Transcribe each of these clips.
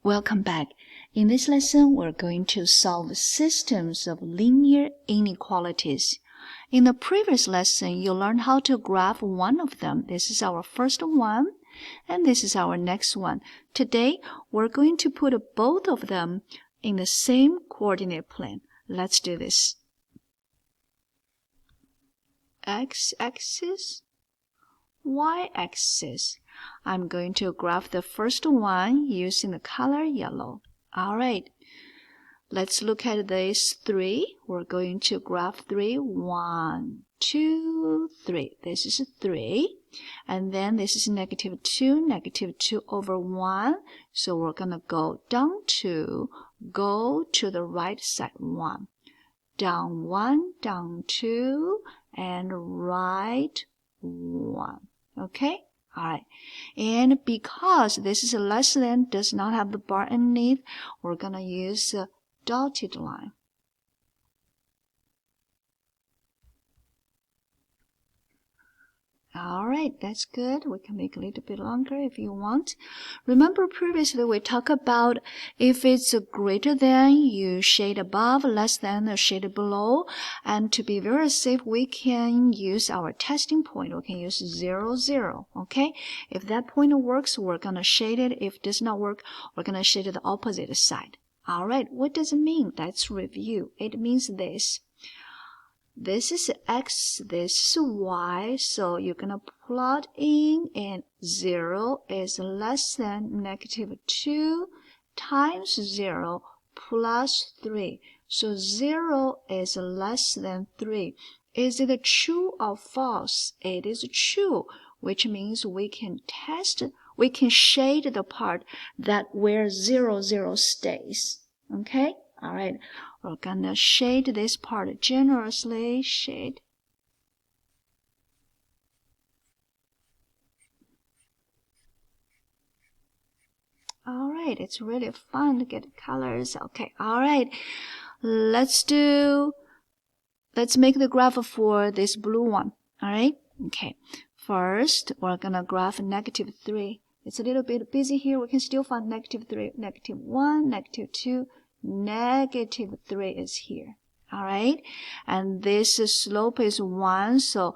Welcome back. In this lesson, we're going to solve systems of linear inequalities. In the previous lesson, you learned how to graph one of them. This is our first one, and this is our next one. Today, we're going to put both of them in the same coordinate plane. Let's do this. X-axis, Y-axis. I'm going to graph the first one using the color yellow. All right, let's look at these three. We're going to graph 3. 1, 2, 3. This is 3. And then this is -2, -2/1. So we're going to go down 2, go to the right side 1. Down 1, down 2, and right 1. Okay? All right, and because this is less than, does not have the bar underneath, we're going to use a dotted line. All right, that's good. We can make it a little bit longer if you want. Remember previously we talked about if it's greater than, you shade above, less than, you shade below. And to be very safe, we can use our testing point. We can use 0, 0, okay? If that point works, we're going to shade it. If it does not work, we're going to shade the opposite side. All right, what does it mean? Let's review. It means this. This is X, this is Y, so you're going to plot in, and 0 is less than -2 times 0 plus 3. So 0 is less than 3. Is it true or false? It is true, which means we can shade the part that where 0, 0 stays. Okay? All right. We're gonna shade this part generously. Shade. All right, it's really fun to get colors. Okay, all right. Let's make the graph for this blue one. All right. Okay. First, we're gonna graph -3. It's a little bit busy here. We can still find -3, -1, -2. -3 is here. All right, and this slope is 1, so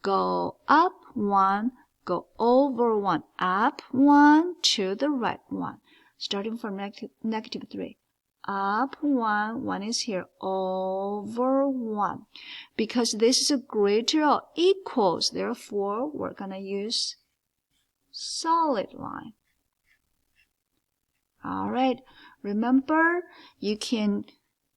go up 1, go over 1, up 1, to the right 1, starting from -3. Up 1, 1 is here, over 1. Because this is greater or equals, therefore we're going to use solid line. All right, remember, you can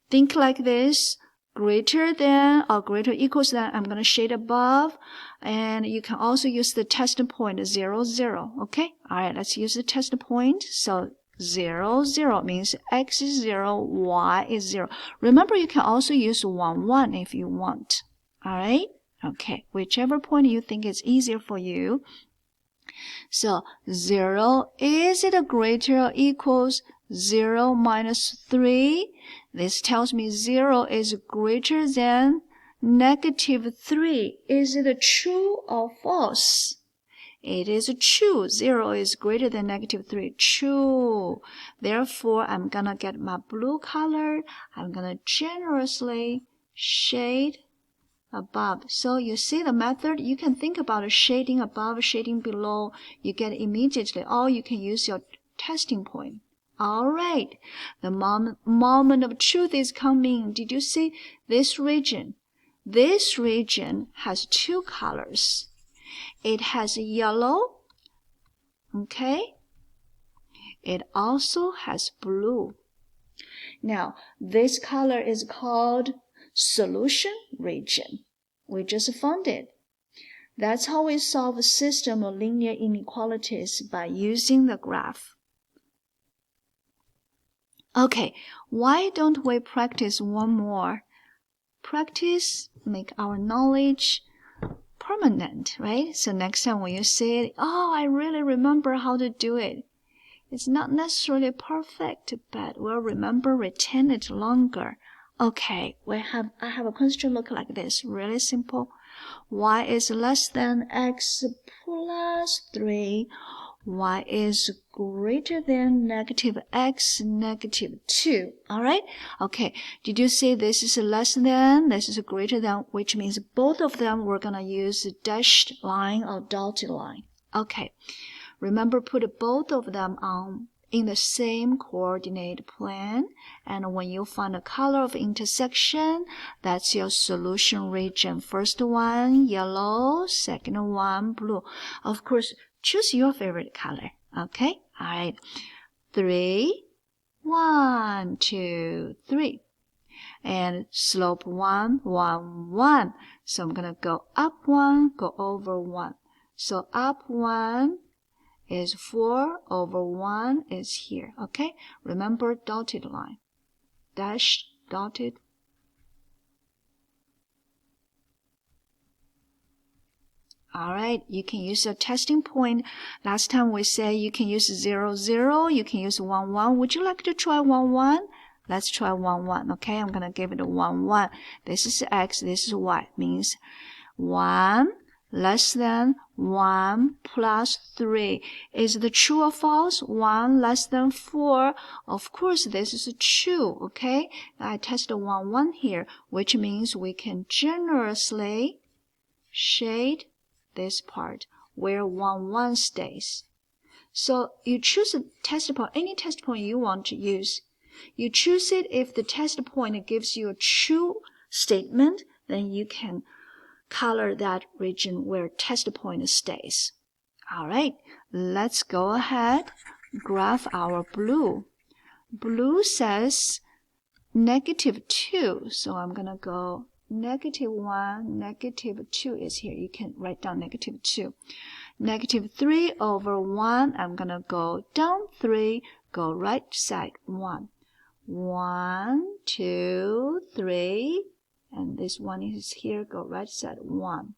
think like this, greater than or greater equals than. I'm going to shade above, and you can also use the test point 0, 0. Okay, all right, let's use the test point. So 0, 0 means X is 0, Y is 0. Remember, you can also use 1, 1 if you want. All right, okay, whichever point you think is easier for you. So 0, is it greater or equals 0 minus 3? This tells me 0 is greater than -3. Is it true or false? It is true. 0 is greater than -3. True. Therefore, I'm going to get my blue color. I'm going to generously shade above. So you see the method, you can think about shading above, shading below. You get immediately, or you can use your testing point. All right, the moment of truth is coming. Did you see this region? This region has two colors. It has yellow, okay? It also has blue. Now, this color is called solution region. We just found it. That's how we solve a system of linear inequalities, by using the graph. Okay, why don't we practice one more? Practice make our knowledge permanent, right? So next time when you see it, oh, I really remember how to do it. It's not necessarily perfect, but we'll remember, retain it longer. Okay, I have a question look like this, really simple. Y is less than X plus 3. y is greater than negative x negative 2. All right? Okay. Did you see this is less than, this is greater than, which means both of them we're going to use dashed line or dotted line. Okay. Remember, put both of them on in the same coordinate plane, and when you find the color of intersection, that's your solution region. First one, yellow. Second one, blue. Of course, choose your favorite color. Okay? All right. 3, 1, 2, 3. And slope 1, 1, 1. So I'm going to go up 1, go over 1. So up 1 is 4 over 1 is here. Okay? Remember dotted line. Dash, dotted. All right, you can use a testing point. Last time we said you can use 0, 0. You can use 1, 1. Would you like to try 1, 1? Let's try 1, 1. Okay, I'm going to give it a 1, 1. This is x, this is y. Means 1 less than 1 plus 3. Is it true or false? 1 less than 4. Of course, this is true. Okay, I tested 1, 1 here, which means we can generously shade this part where 1, 1 stays. So you choose a test point, any test point you want to use. You choose it if the test point gives you a true statement, then you can color that region where test point stays. All right, let's go ahead, graph our blue. Blue says negative 2, so I'm going to go negative 1, negative 2 is here. You can write down negative 2. Negative 3 over 1, I'm going to go down 3, go right side 1. 1, 2, 3, and this one is here, go right side 1.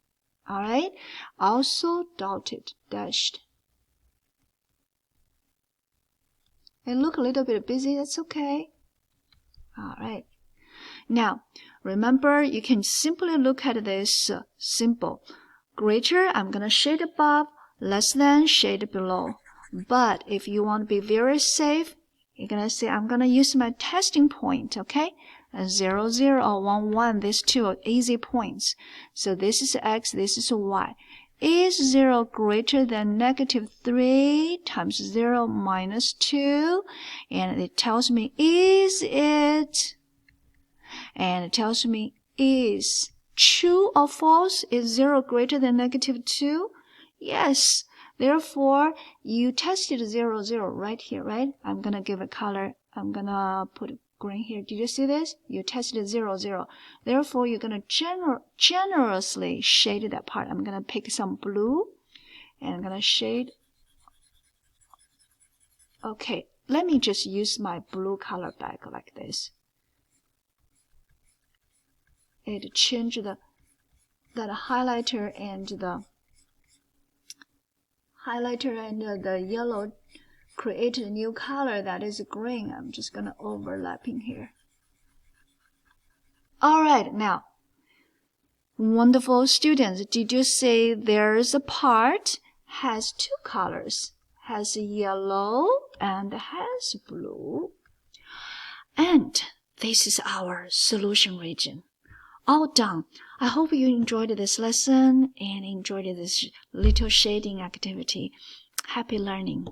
All right, also dotted, dashed. It look a little bit busy, that's okay. All right. Now, remember, you can simply look at this symbol. Greater, I'm going to shade above, less than, shade below. But if you want to be very safe, you're going to say, I'm going to use my testing point, okay? 0, 0, or 1, 1, these two are easy points. So this is x, this is y. Is 0 greater than negative 3 times 0 minus 2? And it tells me, is it? And it tells me, is true or false? Is 0 greater than negative 2? Yes. Therefore, you tested 0, 0 right here, right? I'm going to give a color. I'm going to put green here. Did you see this? You tested 0, 0. Therefore, you're going to generously shade that part. I'm going to pick some blue, and I'm going to shade. Okay, let me just use my blue color back like this. It changed that highlighter and the yellow created a new color that is green. I'm just going to overlapping here. All right, now, wonderful students, did you see there's a part has two colors, has yellow and has blue, and this is our solution region. All done. I hope you enjoyed this lesson and enjoyed this little shading activity. Happy learning.